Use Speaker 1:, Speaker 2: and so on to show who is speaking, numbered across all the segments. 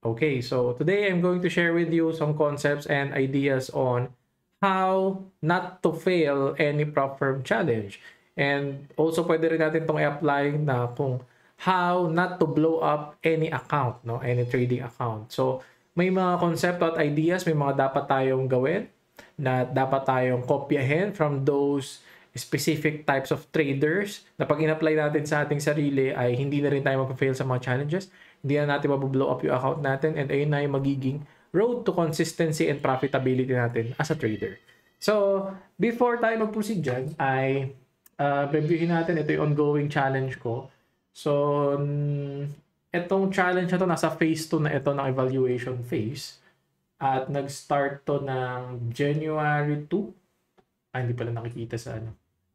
Speaker 1: Okay, so today I'm going to share with you some concepts and ideas on how not to fail any prop firm challenge. And also pwede rin natin itong i-apply na kung how not to blow up any account, no? Any trading account. So may mga concept at ideas, may mga dapat tayong gawin na dapat tayong kopyahin from those specific types of traders na pag in-apply natin sa ating sarili ay hindi na rin tayo mag-fail sa mga challenges, hindi na natin mabublow up yung account natin, and ayun na yung magiging road to consistency and profitability natin as a trader. So, before tayo mag-proceed dyan, ay reviewin natin ito yung ongoing challenge ko. So, itong challenge na to nasa phase 2 na ito ng evaluation phase. At nag-start to ng January 2. Hindi pala nakikita sa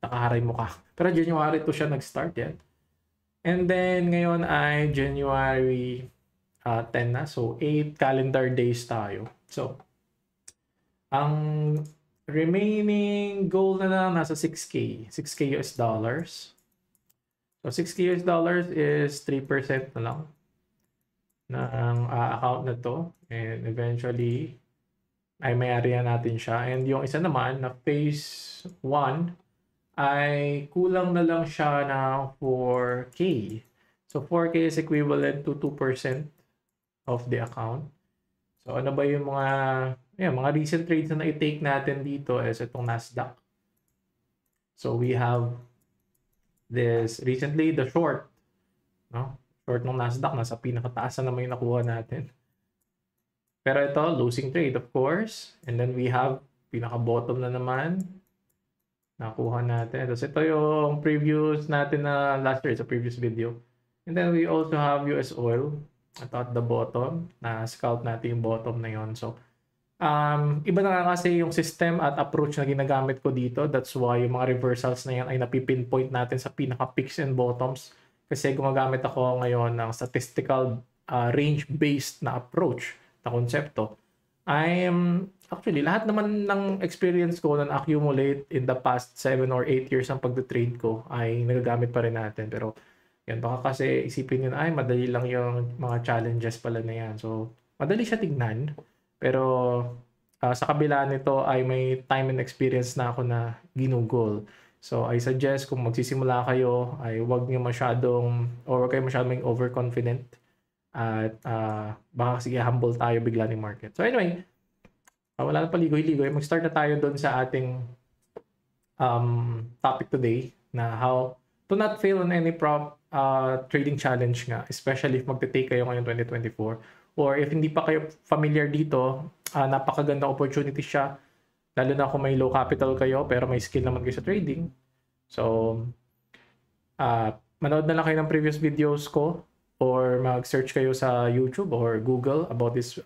Speaker 1: nakaharay mo ka. Pero January 2 siya nag-start yan. And then ngayon ay January 10 na. So 8 calendar days tayo. So ang remaining goal na lang nasa 6K. 6K US dollars. So 6K US dollars is 3% na lang ng account na to. And eventually ay may-ari natin siya. And yung isa naman na phase 1 ay kulang na lang siya na 4K. So 4K is equivalent to 2% of the account. So ano ba yung mga recent trades na i-take natin dito is itong Nasdaq. So we have this recently, the short. No? Short ng Nasdaq, nasa pinakataas na naman yung nakuha natin. Pero ito, losing trade, of course. And then we have pinaka-bottom na naman. Nakuha natin. Tapos ito yung previous natin na last year sa previous video. And then we also have US oil. Ito at the bottom. Na-scalp natin yung bottom na yon. So, iba na kasi yung system at approach na ginagamit ko dito. That's why yung mga reversals na yan ay napipinpoint natin sa pinaka-peaks and bottoms. Kasi gumagamit ako ngayon ng statistical range-based na approach na konsepto. Actually, lahat naman ng experience ko na accumulate in the past 7 or 8 years ng pagde-trade ko ay nagagamit pa rin natin. Pero yan, baka kasi isipin nyo na, ay madali lang yung mga challenges pala na yan. So, madali siya tignan. Pero sa kabila nito ay may time and experience na ako na ginugol. So, I suggest kung magsisimula kayo ay huwag kayo masyadong overconfident. At baka sige humble tayo bigla ng market. So anyway, wala na paligoy-ligoy. Mag-start na tayo doon sa ating topic today na how to not fail on any prop trading challenge nga, especially if magte-take kayo ngayong 2024, or if hindi pa kayo familiar dito, napakaganda opportunity siya, lalo na kung may low capital kayo pero may skill naman kayo sa trading. So manood na lang kayo ng previous videos ko, or mag-search kayo sa YouTube or Google about this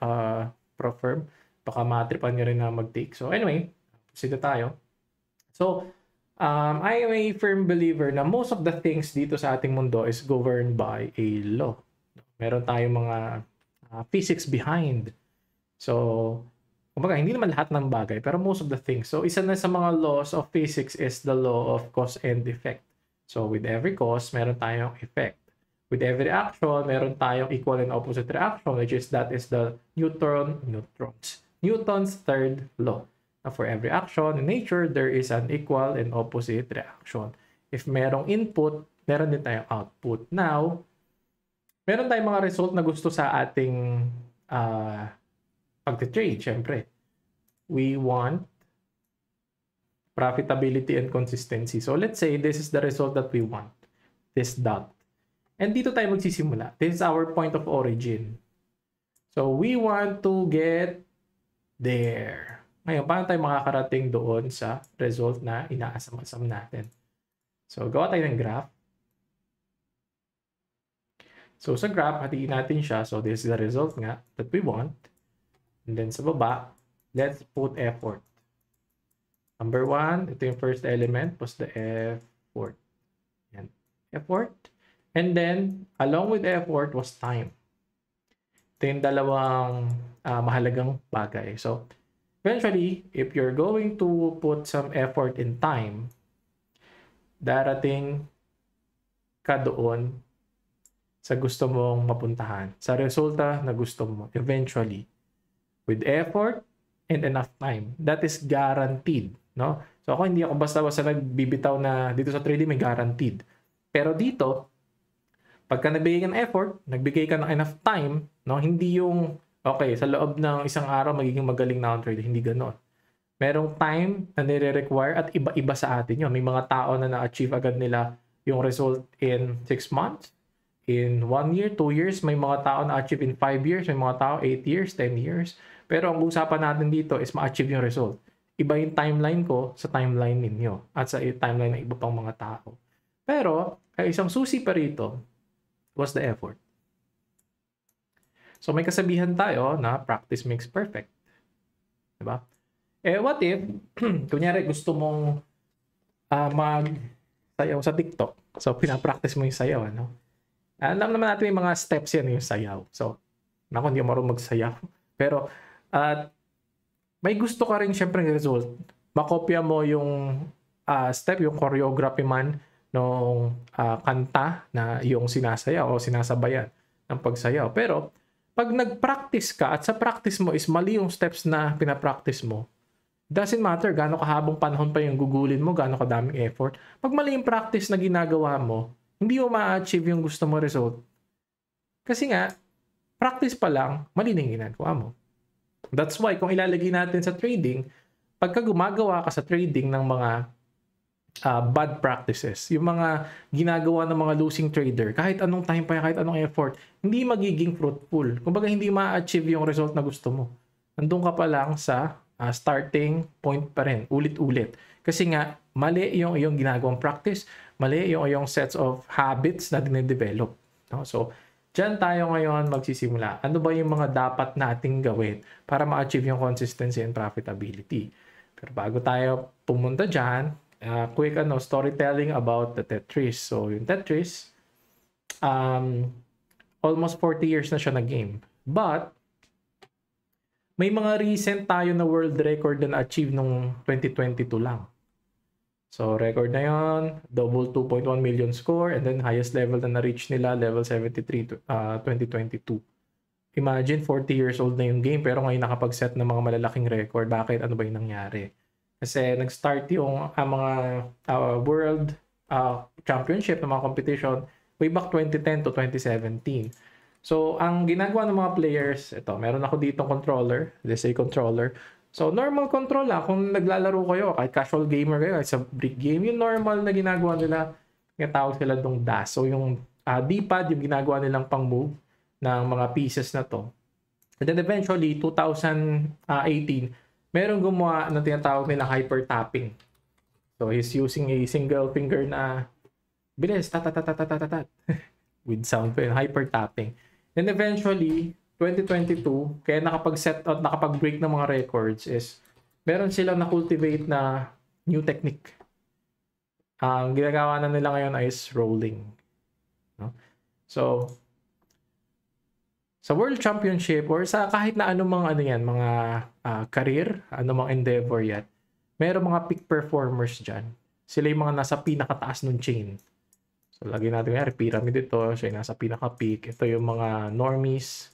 Speaker 1: prop firm. Baka matripan nyo rin na mag-take. So anyway, proceed na tayo. So, I am a firm believer na most of the things dito sa ating mundo is governed by a law. Meron tayong mga physics behind. So, kumbaga, hindi naman lahat ng bagay, pero most of the things. So, isa na sa mga laws of physics is the law of cause and effect. So, with every cause, meron tayong effect. With every action, meron tayong equal and opposite reaction, which is the Newton's third law. Now, for every action in nature, there is an equal and opposite reaction. If merong input, meron din tayong output. Now, meron tayong mga result na gusto sa ating pag-trade, syempre. We want profitability and consistency. So, let's say this is the result that we want. This dot. And dito tayo magsisimula. This is our point of origin. So, we want to get there. Ngayon, paano tayo makakarating doon sa result na inaasam-asam natin? So, gawa tayo ng graph. So, sa graph, hatiin natin siya. So, this is the result nga that we want. And then sa baba, let's put effort. Number 1, ito yung first element, plus the effort. Yan. Effort. And then, along with effort was time. Ito yung dalawang mahalagang bagay. So, eventually, if you're going to put some effort in time, darating ka doon sa gusto mong mapuntahan, sa resulta na gusto mo eventually. With effort and enough time. That is guaranteed, no? So ako hindi ako basta-basta nagbibitaw na dito sa trading may guaranteed. Pero dito, pagka nagbigay ka ng effort, nagbigay ka ng enough time, no? Hindi yung, okay, sa loob ng isang araw magiging magaling na akong trader. Hindi ganon. Merong time na nire-require at iba-iba sa atin yun. May mga tao na na-achieve agad nila yung result in 6 months, in 1 year, 2 years. May mga tao na-achieve in 5 years, may mga tao 8 years, 10 years. Pero ang usapan natin dito is ma-achieve yung result. Iba yung timeline ko sa timeline ninyo at sa timeline ng iba pang mga tao. Pero, ay isang susi pa rito was the effort. So may kasabihan tayo na practice makes perfect. Diba? What if, kunyari gusto mong mag-sayaw sa TikTok. So pinapractice mo yung sayaw, ano? Alam naman natin yung mga steps yan yung sayaw. So, naku, hindi ako marunong magsayaw. Pero, may gusto ka rin syempre ng result. Makopya mo yung step, yung choreography man nung kanta na yung sinasayaw o sinasabayan ng pagsayaw. Pero, pag nag-practice ka at sa practice mo is mali yung steps na pinapractice mo, doesn't matter gaano kahabang panahon pa yung gugulin mo, gaano kadaming effort. Pag mali yung practice na ginagawa mo, hindi mo ma-achieve yung gusto mo result. Kasi nga, practice pa lang, mali na yung ginagawa mo. That's why, kung ilalagay natin sa trading, pagka gumagawa ka sa trading ng mga bad practices, yung mga ginagawa ng mga losing trader, kahit anong time pa, kahit anong effort, hindi magiging fruitful. Kumbaga, hindi ma-achieve yung result na gusto mo. Nandun ka pa lang sa starting point pa rin, ulit-ulit. Kasi nga, mali yung iyong ginagawang practice, mali yung iyong sets of habits na dine-develop. No? So, dyan tayo ngayon magsisimula. Ano ba yung mga dapat nating gawin para ma-achieve yung consistency and profitability? Pero bago tayo pumunta dyan, quick storytelling about the Tetris. So, yung Tetris, almost 40 years na siya na game. But, may mga recent tayo na world record na achieve nung 2022 lang. So, record na yon, double 2.1 million score, and then highest level na na-reach nila, level 73, 2022. Imagine, 40 years old na yung game, pero ngayon nakapag-set ng mga malalaking record. Bakit? Ano ba yung nangyari? Kasi nag-start yung mga world championship ng mga competition way back 2010 to 2017. So, ang ginagawa ng mga players, ito, meron ako ditong controller, let's say controller. So, normal control lang. Kung naglalaro kayo, kahit casual gamer kayo, kahit sa brick game, yung normal na ginagawa nila, yung tawag sila dong dash. So, yung D-pad, yung ginagawa nilang pang-move ng mga pieces na to. And then eventually, 2018, merong gumawa ng tinatawag nila hyper-tapping. So, he's using a single finger na bilis, tat with sound pa yun, hyper-tapping. And eventually, 2022, kaya nakapag-set out, nakapag-break ng mga records is meron silang na-cultivate na new technique. Ang ginagawa na nila ngayon is rolling. No? So, sa World Championship or sa kahit na anumang mga career, anumang endeavor yan, meron mga peak performers dyan. Sila yung mga nasa pinakataas ng chain. So, lagi natin pyramid ito, siya yung nasa pinaka-peak. Ito yung mga normies.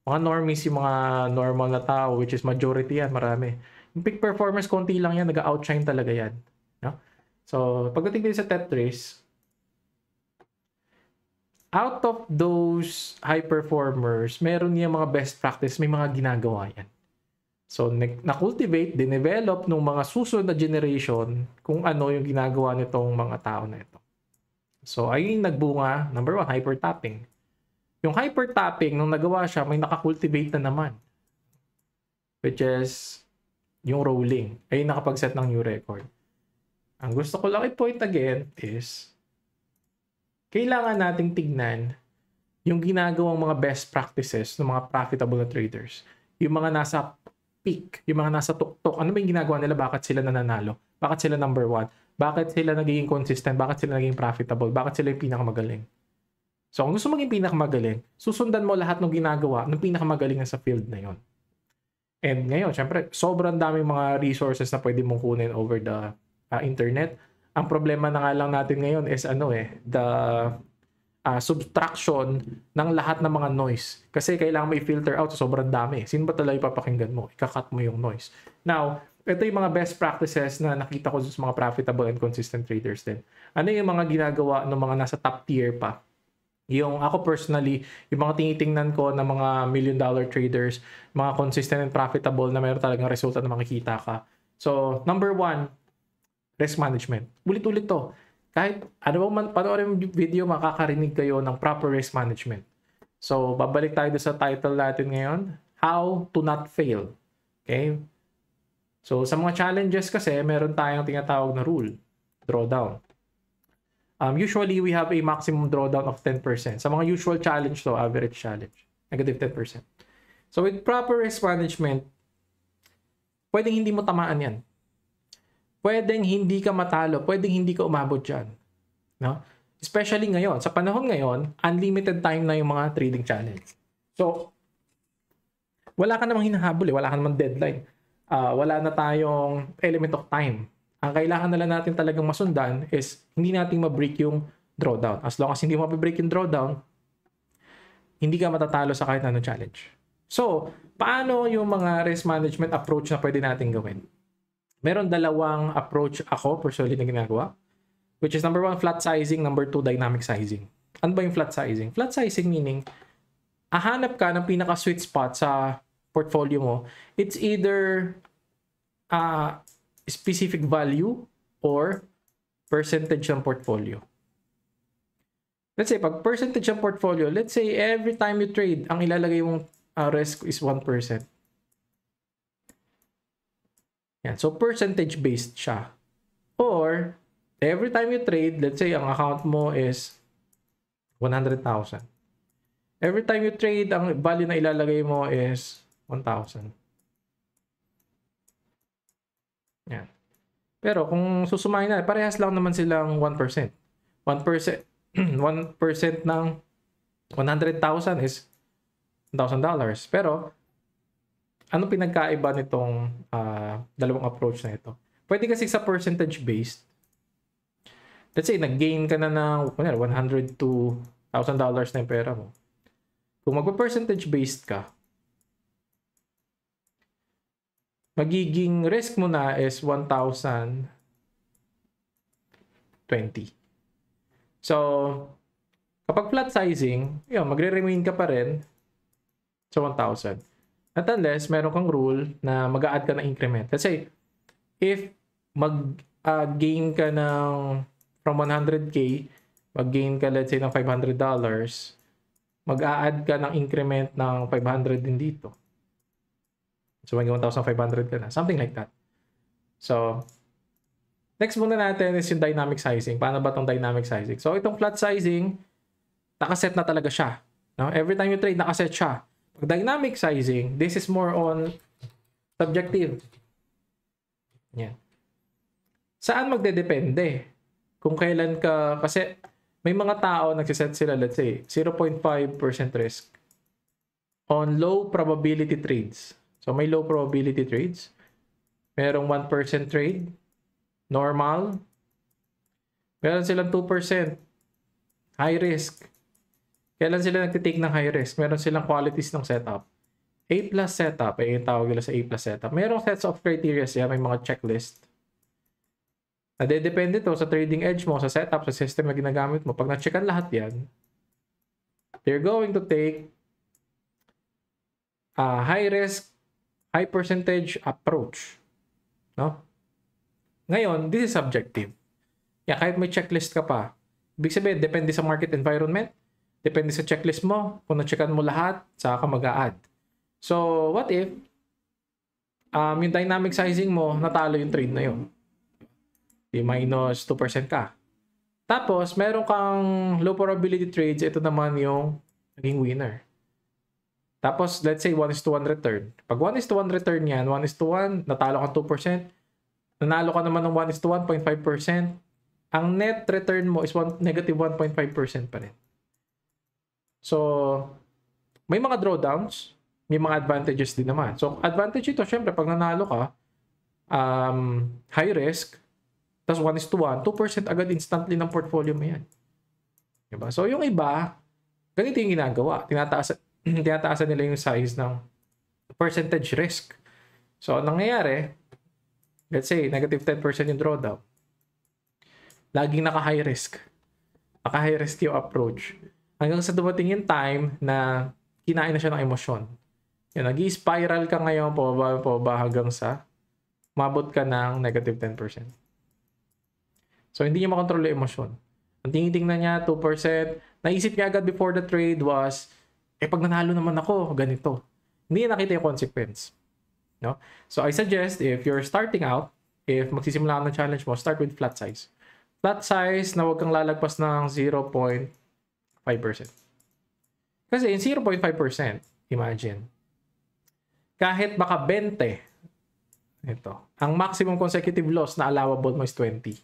Speaker 1: Mga normies, yung mga normal na tao, which is majority yan, marami. Yung peak performance, konti lang yan, nag-outshine talaga yan. No? So, pagdating din sa Tetris, out of those high performers, meron niya mga best practice, may mga ginagawa yan. So, na-cultivate, dinevelop ng mga susunod na generation kung ano yung ginagawa nitong mga tao na ito. So, ayun nagbunga, number 1, hyper-tapping. Yung hyper-tapping, nung nagawa siya, may nakakultivate na naman. Which is, yung rolling. Ayun nakapag-set ng new record. Ang gusto ko lang i-point again is, kailangan nating tignan yung ginagawang mga best practices ng mga profitable na traders. Yung mga nasa peak, yung mga nasa tuktok. Ano ba yung ginagawa nila? Bakit sila nananalo? Bakit sila number 1? Bakit sila nagiging consistent? Bakit sila naging profitable? Bakit sila yung pinakamagaling? So, kung gusto maging pinakamagaling, susundan mo lahat ng ginagawa ng pinakamagaling sa field na yon. And ngayon, syempre, sobrang daming mga resources na pwede mong kunin over the internet. Ang problema na nga lang natin ngayon is subtraction ng lahat ng mga noise. Kasi kailangan mo i-filter out sa sobrang dami. Sino ba talaga ipapakinggan mo? Ika-cut mo yung noise. Now, ito yung mga best practices na nakita ko sa mga profitable and consistent traders din. Ano yung mga ginagawa ng mga nasa top tier pa? Yung ako personally, yung mga tinitingnan ko na mga $1,000,000 traders, mga consistent and profitable na mayroon talagang resulta na makikita ka. So, number 1, risk management. Ulit-ulit to. Kahit ano bang panoorin yung video, makakarinig kayo ng proper risk management. So, babalik tayo sa title natin ngayon, How to Not Fail. Okay? So, sa mga challenges kasi, meron tayong tinatawag na rule, drawdown. Usually, we have a maximum drawdown of 10%. Sa mga usual challenge to, average challenge, negative 10%. So, with proper risk management, pwedeng hindi mo tamaan yan. Pwedeng hindi ka matalo, pwedeng hindi ka umabot dyan. No? Especially ngayon, sa panahon ngayon, unlimited time na yung mga trading challenge. So, wala ka namang hinahabol, wala ka namang deadline. Wala na tayong element of time. Ang kailangan na lang natin talagang masundan is hindi natin ma-break yung drawdown. As long as hindi mo ma-break yung drawdown, hindi ka matatalo sa kahit anong challenge. So, paano yung mga risk management approach na pwede natin gawin? Meron dalawang approach ako personally na ginagawa, which is number 1, flat sizing, number 2, dynamic sizing. Ano ba yung flat sizing? Flat sizing meaning, hahanap ka ng pinaka-sweet spot sa portfolio mo. It's either specific value or percentage ng portfolio. Let's say, pag percentage ng portfolio, let's say every time you trade, ang ilalagay mong risk is 1%. Yan. So, percentage-based siya. Or, every time you trade, let's say, ang account mo is 100,000. Every time you trade, ang value na ilalagay mo is 1,000. Yan. Pero kung susumahin na, parehas lang naman silang 1%. 1% ng 100,000 is $1,000. Pero, ano pinagkaiba nitong dalawang approach na ito? Pwede kasi sa percentage-based. Let's say, nag-gain ka na ng $102,000 na yung pera mo. Kung magpa-percentage-based ka, magiging risk mo na is 1,020. So, kapag flat sizing, yun, magre-remain ka pa rin sa 1,000. At unless, meron kang rule na mag-a-add ka ng increment. Let's say, if mag-gain ka ng from 100K, mag-gain ka, let's say, ng $500, mag-a-add ka ng increment ng 500 din dito. So, mag 1,500 ka na. Something like that. So, next muna natin is yung dynamic sizing. Paano ba itong dynamic sizing? So, itong flat sizing, nakaset na talaga siya. No? Every time you trade, nakaset siya. Pag dynamic sizing, this is more on subjective. Yan. Saan magdedepende? Kung kailan ka, kasi may mga tao nagsiset sila, let's say, 0.5% risk on low probability trades. So, may low probability trades. Merong 1% trade. Normal. Meron silang 2%. High risk. Kailan sila nagtitake ng high risk? Meron silang qualities ng setup. A+ setup. Yung tawag nila sa A+ setup. Merong sets of criteria siya. May mga checklist. Nadedepende to sa trading edge mo, sa setup, sa system na ginagamit mo. Pag na-checkan lahat yan, they're going to take a high risk, high percentage approach. No? Ngayon, this is subjective. Yeah, kahit may checklist ka pa, ibig sabihin, depende sa market environment, depende sa checklist mo, kung na-checkan mo lahat, saka ka mag-a-add. So, what if, yung dynamic sizing mo, natalo yung trade na yun? Di minus 2% ka. Tapos, meron kang low probability trades, ito naman yung naging winner. Tapos, let's say 1:1 return. Pag 1:1 return yan, 1:1, natalo ka 2%, nanalo ka naman ng 1:1.5%, ang net return mo is negative 1.5% pa rin. So, may mga drawdowns, may mga advantages din naman. So, advantage ito, syempre, pag nanalo ka, high risk, tapos 1:1, 2% agad instantly ng portfolio mo yan. Diba? So yung iba, ganito yung ginagawa. Tinataasan nila yung size ng percentage risk. So anong nangyayari, let's say, negative 10% yung drawdown. Laging naka-high risk. Naka-high risk yung approach. Hanggang sa dumating yung time na kinain na siya ng emosyon. Yan, nag-i-spiral ka ngayon, pababa hanggang sa mabot ka ng negative 10%. So, hindi niya makontrol yung emosyon. Ang tinitingnan niya, 2%. Naisip niya agad before the trade was, pag nanalo naman ako, ganito. Hindi niya nakita yung consequence. No? So, I suggest, if you're starting out, if magsisimula ka ng challenge mo, start with flat size. Flat size na huwag kang lalagpas ng 0.5%. Kasi in 0.5%, imagine, kahit baka 20, ito, ang maximum consecutive loss na allowable mo is 20.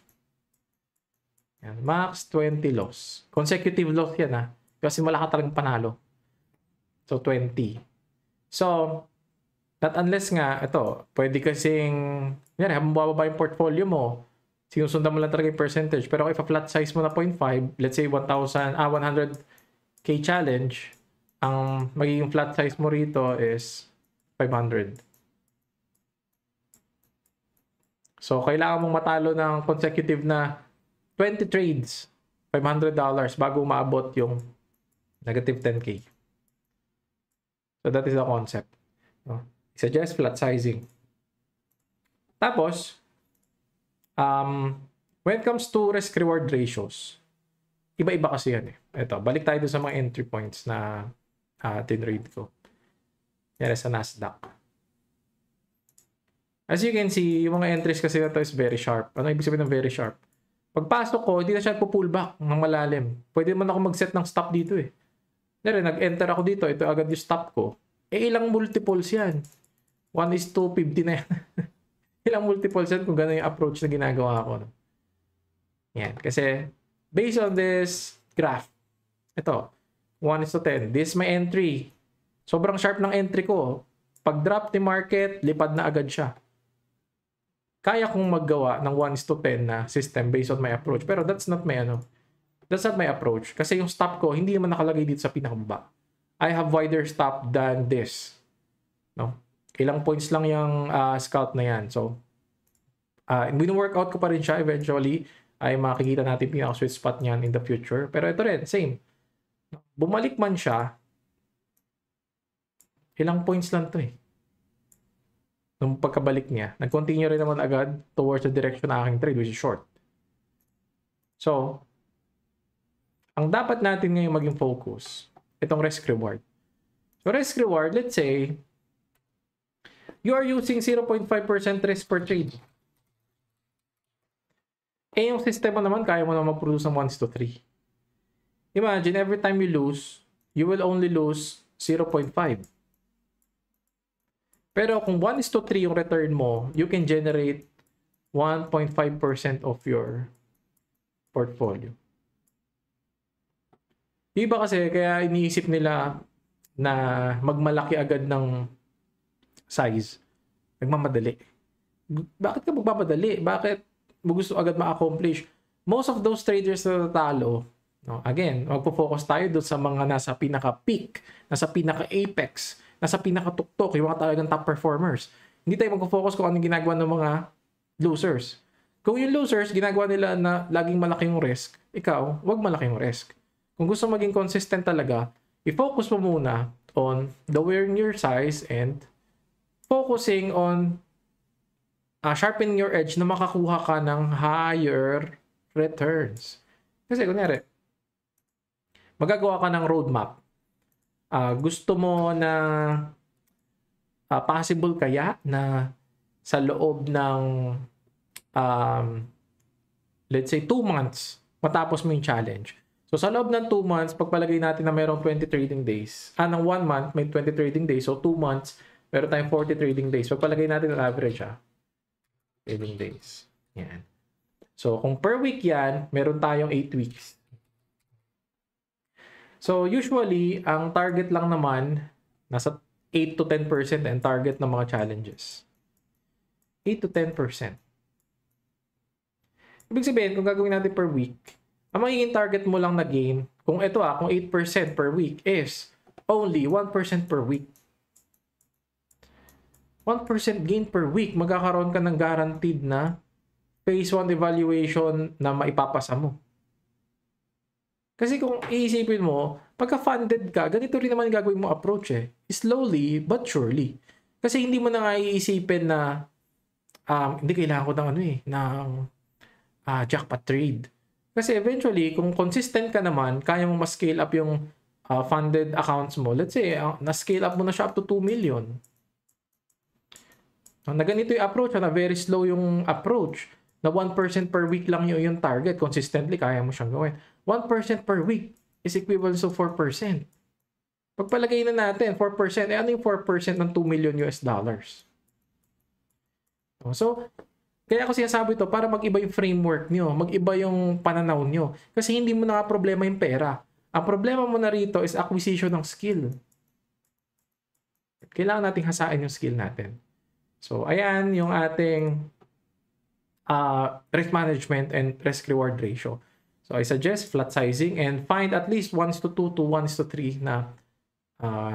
Speaker 1: Yan, max 20 loss. Consecutive loss yan ha. Kasi wala ka talagang panalo. So, 20. So, not unless nga, ito, pwede kasing, yan, habang bababa yung portfolio mo, sinusundan mo lang talaga yung percentage. Pero if a flat size mo na 0.5, let's say 100k challenge, ang magiging flat size mo rito is 500. So, kailangan mong matalo ng consecutive na 20 trades, $500 bago maabot yung negative 10k. So, that is the concept. No? I suggest flat sizing. Tapos, when it comes to risk-reward ratios, iba-iba kasi yan eh. Ito, balik tayo sa mga entry points na tinrade ko. Yan sa Nasdaq. As you can see, yung mga entries kasi na to is very sharp. Ano ibig sabihin ng very sharp? Pagpasok ko, hindi na siya pull-back ng malalim. Pwede man ako mag-set ng stop dito eh. Dahil nag-enter ako dito, ito agad yung stop ko. Ilang multiples yan? 1:50 na yan. Ilang multiples yan kung gano'n yung approach na ginagawa ko. No? Yan. Kasi, based on this graph, ito, 1:10. This is my entry. Sobrang sharp ng entry ko. Pag drop ni market, lipad na agad siya. Kaya kong maggawa ng 1:10 na system based on my approach. Pero that's not my approach. Kasi yung stop ko, hindi naman nakalagay dito sa pinakababa. I have wider stop than this. No? Ilang points lang yung scout na yan. So, workout ko pa rin siya eventually. Ay makikita natin pinaka-sweet spot niyan in the future. Pero ito rin, same. Bumalik man siya, ilang points lang to eh. Nung pagkabalik niya, nag-continue rin naman agad towards the direction ng aking trade, which is short. So, ang dapat natin ngayon maging focus, itong risk-reward. So, risk-reward, let's say, you are using 0.5% risk per trade. Yung sistema naman, kaya mo na mag-produce ng 1:3. Imagine, every time you lose, you will only lose 0.5. Pero kung 1:3 yung return mo, you can generate 1.5% of your portfolio. Iba kasi, kaya iniisip nila na magmalaki agad ng size. Nagmamadali. Bakit ka magmamadali? Bakit mo gusto agad ma-accomplish? Most of those traders na natalo, no, again, magpo-focus tayo doon sa mga nasa pinaka-peak, nasa pinaka-apex, nasa pinaka-tuktok, yung mga talagang top performers. Hindi tayo magpo-focus kung anong ginagawa ng mga losers. Kung yung losers, ginagawa nila na laging malaki yung risk, ikaw, wag malaki yung risk. Kung gusto maging consistent talaga, i-focus mo muna on lowering your size and focusing on sharpening your edge na makakuha ka ng higher returns. Kasi kunyari, magagawa ka ng roadmap. Gusto mo na possible kaya na sa loob ng let's say 2 months matapos mo yung challenge. So sa loob ng 2 months, pagpalagay natin na mayroong 20 trading days. Ng 1 month may 20 trading days. So 2 months, meron tayong 40 trading days. Pagpalagay natin ang average trading days. Yan. So kung per week yan, meron tayong 8 weeks. So usually, ang target lang naman, nasa 8 to 10% ang target ng mga challenges. 8 to 10%. Ibig sabihin, kung gagawin natin per week, ang magiging target mo lang na gain kung 8% per week is only 1% per week. 1% gain per week, magkakaroon ka ng guaranteed na phase 1 evaluation na maipapasa mo. Kasi kung iisipin mo, pagka-funded ka, ganito rin naman gagawin mo approach eh. Slowly but surely. Kasi hindi mo na nga iisipin na hindi kailangan ko ng jackpot trade. Kasi eventually, kung consistent ka naman, kaya mo ma-scale up yung funded accounts mo. Let's say, na-scale up mo na siya up to 2 million. Na ganito yung approach, na very slow yung approach. Na 1% per week lang yung target. Consistently, kaya mo siyang gawin. 1% per week is equivalent to 4%. Pagpalagay na natin, 4%, ano yung 4% ng 2 million US dollars? So, kaya ako sinasabi ito, para mag-iba yung framework nyo, mag-iba yung pananaw nyo. Kasi hindi mo na problema yung pera. Ang problema mo na rito is acquisition ng skill. Kailangan nating hasain yung skill natin. So, ayan yung ating risk management and risk-reward ratio. So, I suggest flat sizing and find at least 1:2 to 1:3 na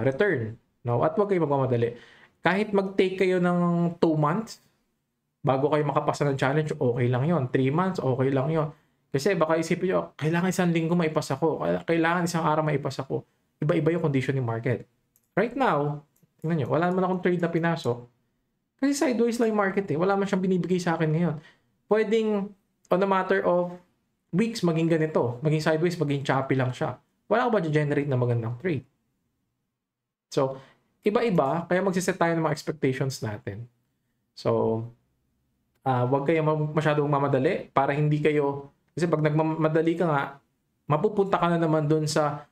Speaker 1: return. No? At huwag kayo magmamadali. Kahit mag-take kayo ng 2 months, bago kayo makapasa ng challenge, okay lang yon. 3 months, okay lang yon. Kasi baka isipin nyo, kailangan 1 linggo maipasa ko. Kailangan 1 araw maipasa ko. Iba-iba yung condition ng market. Right now, tingnan nyo, wala naman akong trade na pinasok. Kasi sideways lang yung market eh. Wala man siyang binibigay sa akin ngayon. Pwedeng, on a matter of weeks, maging ganito. Maging sideways, maging choppy lang siya. Wala ko ba generate na magandang trade? So, iba-iba. Kaya magsiset tayo ng mga expectations natin. So, wag kayo masyadong mamadali para hindi kayo, kasi pag nagmamadali ka nga, mapupunta ka na naman dun sa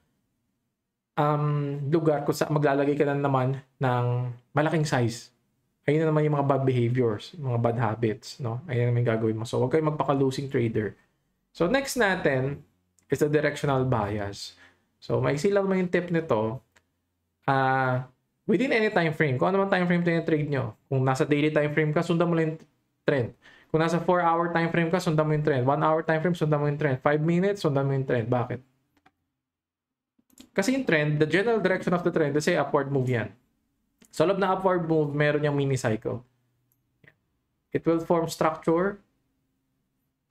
Speaker 1: lugar kung sa maglalagay ka na naman ng malaking size. Ayun na naman yung mga bad behaviors, mga bad habits, no? Ayun naman yung gagawin mo. So, wag kayo magpaka-losing trader. So, next natin is the directional bias. So, maiksi lang naman yung tip nito. Within any time frame, kung ano man time frame trade nyo, kung nasa daily time frame ka, sundan mo lang yung trend. Kung nasa 4-hour time frame ka, sundan mo yung trend. 1-hour time frame, sundan mo yung trend. 5 minutes, sundan mo yung trend. Bakit? Kasi yung trend, the general direction of the trend, let's say upward move yan. Sa loob ng upward move, meron yung mini cycle. It will form structure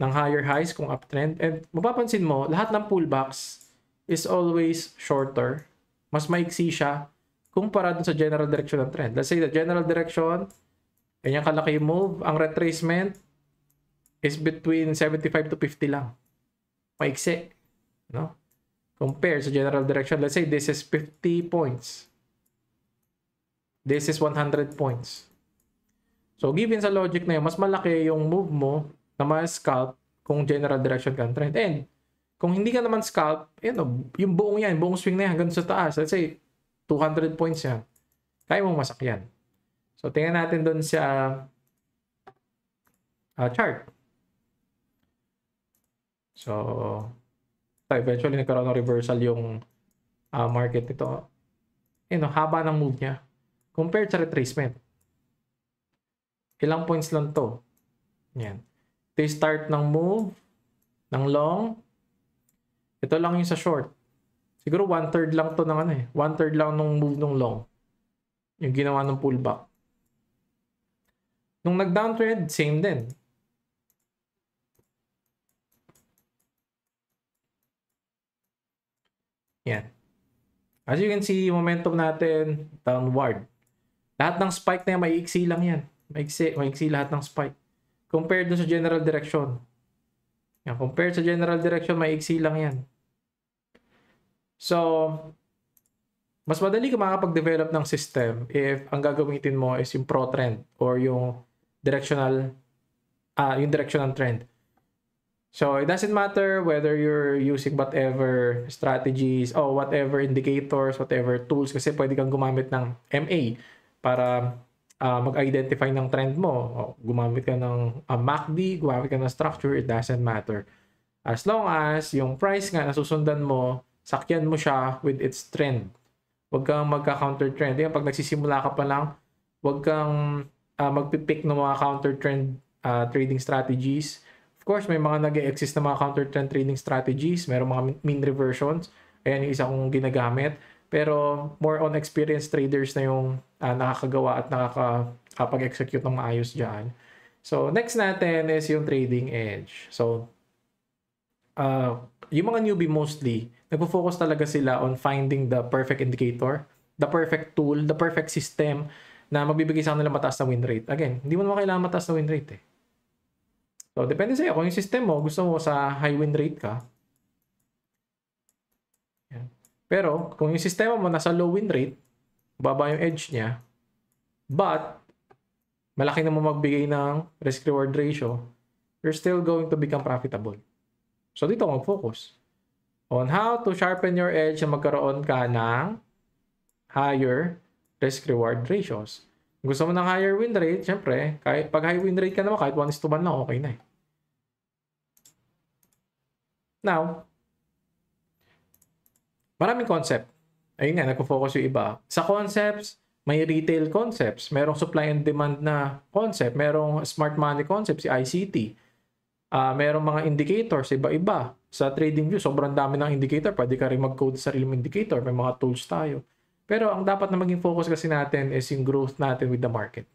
Speaker 1: ng higher highs kung uptrend. And mapapansin mo, lahat ng pullbacks is always shorter. Mas maiksi siya kumpara dun sa general direction ng trend. Let's say the general direction, kanyang kalaki move, ang retracement is between 75 to 50 lang. Maiksi. No? Compare sa general direction. Let's say this is 50 points. This is 100 points. So, given sa logic na yun, mas malaki yung move mo na ma-scalp kung general direction ka ng trend. And, kung hindi ka naman scalp, yung buong yan, buong swing na yan hanggang sa taas, let's say, 200 points yan. Kaya mong masakyan. So, tingnan natin dun sa chart. So, eventually nagkaroon ng reversal yung market nito. Haba ng move niya. Compared sa retracement. Ilang points lang to. Yan. Ito yung start ng move, ng long. Ito lang yung sa short. Siguro 1/3 lang to ng 1/3 lang ng move ng long. Yung ginawa ng pullback. Nung nag-downtrend, same din. Yan. As you can see, momentum natin, downward. Lahat ng spike na yan, maiiksi lang yan. Maiksi lahat ng spike. Compared dun sa general direction. Yan, compared sa general direction, maiiksi lang yan. So, mas madali ka makakapag-develop ng system if ang gagamitin mo is yung pro trend or yung directional trend. So, it doesn't matter whether you're using whatever strategies or whatever indicators, whatever tools, kasi pwede kang gumamit ng MA para mag-identify ng trend mo. O, gumamit ka ng MACD, gumamit ka ng structure, it doesn't matter. As long as yung price nga nasusundan mo, sakyan mo siya with its trend. Huwag kang magka-counter trend. Yan, pag nagsisimula ka pa lang, huwag kang magpipick ng mga counter trend trading strategies. Of course, may mga nag-exist na mga counter trend trading strategies, merong mga mean reversions. Ayan yung isa kong ginagamit. Pero more on experienced traders na yung nakakagawa at nakakapag-execute ng maayos dyan. So, next natin is yung trading edge. So, yung mga newbie mostly, nagpo-focus talaga sila on finding the perfect indicator, the perfect tool, the perfect system na magbibigay sa kanila mataas na win rate. Again, hindi mo naman kailangan mataas na win rate eh. So, depende sa'yo. Kung yung system mo, gusto mo sa high win rate ka. Yan. Pero, kung yung sistema mo nasa low win rate, baba yung edge niya, but, malaki na mo magbigay ng risk-reward ratio, you're still going to become profitable. So, dito mag-focus on how to sharpen your edge na magkaroon ka ng higher risk-reward ratios. Gusto mo ng higher win rate, syempre, pag high win rate ka naman, kahit 1:1 lang, okay na eh. Now, maraming concept. Ayun nga, nagpo-focus yung iba. Sa concepts, may retail concepts. Merong supply and demand na concept. Merong smart money concept, si ICT. Merong mga indicators, iba-iba. Sa TradingView, sobrang dami ng indicator. Pwede ka rin mag-code sa sarili mong indicator. May mga tools tayo. Pero ang dapat na maging focus kasi natin is yung growth natin with the market.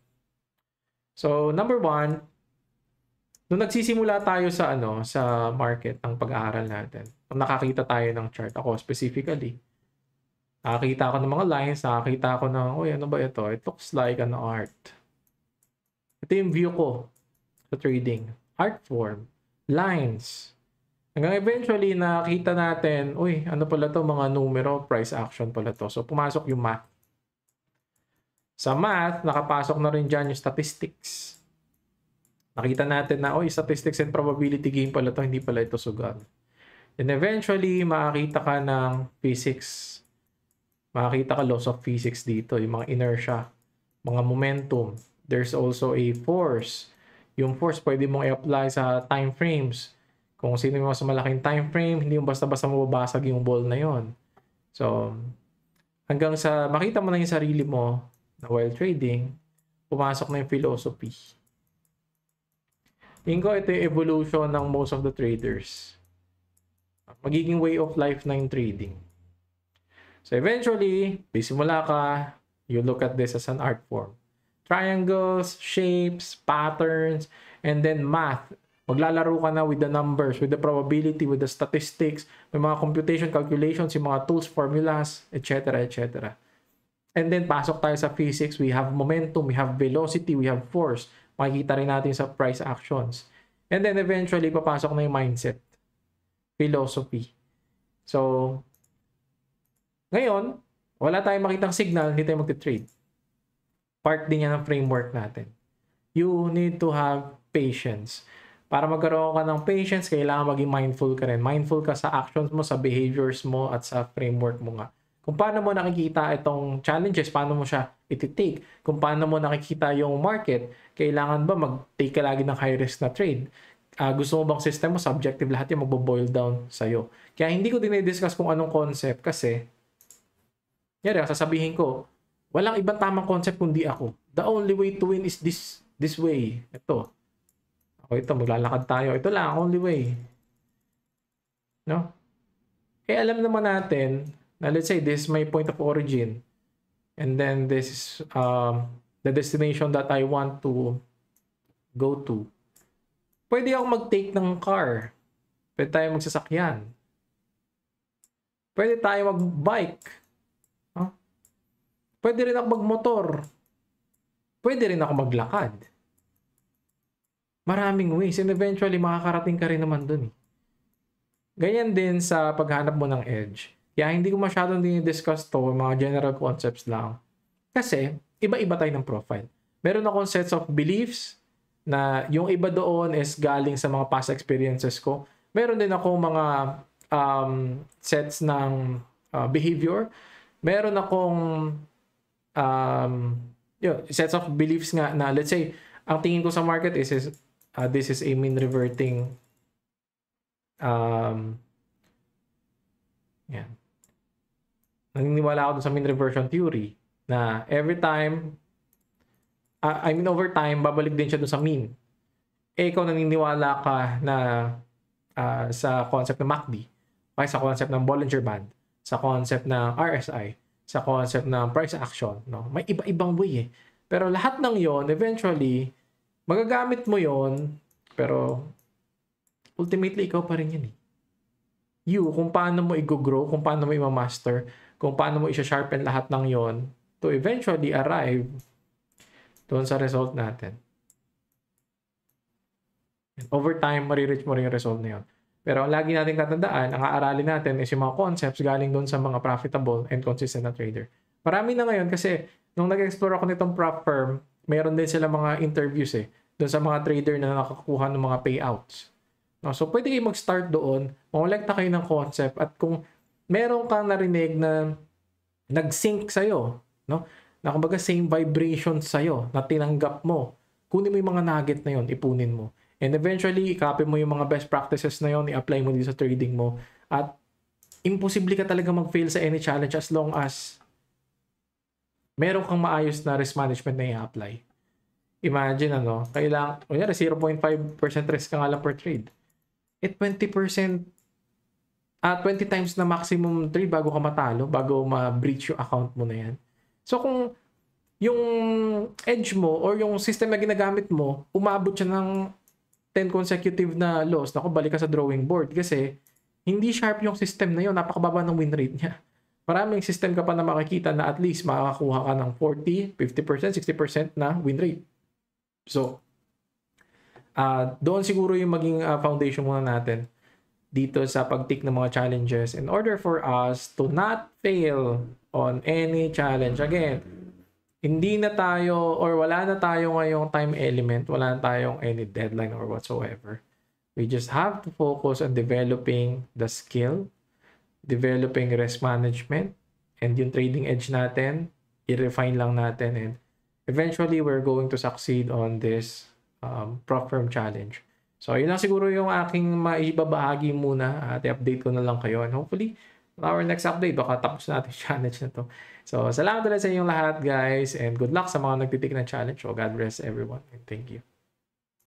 Speaker 1: So, number one, nung nagsisimula tayo sa sa market ng pag-aaral natin, nung nakakita tayo ng chart, ako specifically, nakakita ako ng mga lines, nakakita ako ng, uy, ano ba ito? It looks like an art. Ito yung view ko sa trading. Art form, lines. Hanggang eventually, nakita natin, uy, ano pala to, mga numero, price action pala to. So, pumasok yung math. Sa math, nakapasok na rin dyan yung statistics. Nakita natin na, uy, statistics and probability game pala to, hindi pala ito sugal. And eventually, makakita ka ng physics. Makakita ka laws of physics dito, yung mga inertia, mga momentum. There's also a force. Yung force, pwede mong i-apply sa time frames. Kung sino yung mas malaking time frame, hindi yung basta-basta mababasag yung ball na yon. So, hanggang sa makita mo na yung sarili mo na while trading, pumasok na yung philosophy. Tingin ko ito yung evolution ng most of the traders. Magiging way of life na yung trading. So, eventually, bisimula ka, you look at this as an art form. Triangles, shapes, patterns, and then math. Maglalaro ka na with the numbers, with the probability, with the statistics, may mga computation, calculations, yung mga tools, formulas, etc., etc. And then, pasok tayo sa physics. We have momentum, we have velocity, we have force. Makikita rin natin sa price actions. And then, eventually, papasok na yung mindset. Philosophy. So, ngayon, wala tayong makitang signal, hindi tayo magte-trade. Part din yan ng framework natin. You need to have patience. Para magkaroon ka ng patience, kailangan maging mindful ka rin. Mindful ka sa actions mo, sa behaviors mo, at sa framework mo nga. Kung paano mo nakikita itong challenges, paano mo siya iti-take. Kung paano mo nakikita yung market, kailangan ba mag-take ka lagi ng high risk na trade. Gusto mo bang system mo, subjective lahat yung magbo-boil down sa'yo. Kaya hindi ko din i-discuss kung anong concept kasi, sasabihin ko, walang ibang tamang concept kundi ako. The only way to win is this way. Ito. O ito, maglalakad tayo. Ito lang, only way. No? Kaya alam naman natin na let's say this is my point of origin and then this is the destination that I want to go to. Pwede ako mag-take ng car. Pwede tayo magsasakyan. Pwede tayo mag-bike. Huh? Pwede rin ako mag-motor. Pwede rin ako maglakad. Maraming ways and eventually makakarating ka rin naman dun eh. Ganyan din sa paghanap mo ng edge. Kaya hindi ko masyadong dinidiscuss to, mga general concepts lang. Kasi iba-iba tayo ng profile. Meron akong sets of beliefs na yung iba doon is galing sa mga past experiences ko. Meron din ako mga sets ng behavior. Meron akong sets of beliefs nga na let's say, ang tingin ko sa market is this is a mean reverting yan. Naniniwala ako dun sa mean reversion theory na every time over time babalik din siya dun sa mean. ikaw naniniwala ka na sa concept ng MACD, okay, sa concept ng Bollinger Band, sa concept ng RSI, sa concept ng price action, no? May iba-ibang way eh. Pero lahat ng yon eventually, magagamit mo yon, pero ultimately, ikaw pa rin yun eh. Kung paano mo i-grow, kung paano mo i-master, kung paano mo i-sharpen lahat ng yon to eventually arrive doon sa result natin. And over time, marireach mo rin yung result na yun. Pero ang lagi natin tatandaan, ang aaralin natin is yung mga concepts galing doon sa mga profitable and consistent na trader. Marami na ngayon kasi nung nag-explore ako nitong prop firm, mayroon din sila mga interviews eh, doon sa mga trader na nakakuha ng mga payouts. No, so pwede kayo mag-start doon, mangolekta kayo ng concept, at kung meron kang narinig na nag-sync sa'yo, no? Na kumbaga same vibration sa'yo, na tinanggap mo, kunin mo yung mga nugget na yon, ipunin mo. And eventually, i-copy mo yung mga best practices na yon, i-apply mo dito sa trading mo. At imposible ka talaga mag-fail sa any challenge as long as meron kang maayos na risk management na i-apply. Imagine, kailangan, 0.5% risk ka nga lang per trade. 20%, 20 times na maximum trade bago ka matalo, bago ma-breach yung account mo na yan. So, kung yung edge mo or yung system na ginagamit mo, umabot siya ng 10 consecutive na loss, balik ka sa drawing board kasi hindi sharp yung system na yun, napakababa ng win rate niya. Maraming system ka pa na makikita na at least makakakuha ka ng 40, 50%, 60% na win rate. So, doon siguro yung maging foundation muna natin dito sa pag-take ng mga challenges in order for us to not fail on any challenge. Again, hindi na tayo or wala na tayo ngayong time element, wala na tayong any deadline or whatsoever. We just have to focus on developing the skill, developing risk management, and yung trading edge natin, i-refine lang natin, and eventually we're going to succeed on this prop firm challenge. So, yun lang siguro yung aking maibabahagi muna at i-update ko na lang kayo. And hopefully, our next update, baka tapos natin yung challenge na to. So, salamat ulit sa inyong lahat, guys. And good luck sa mga nagtitik ng challenge. So, God bless everyone. And thank you.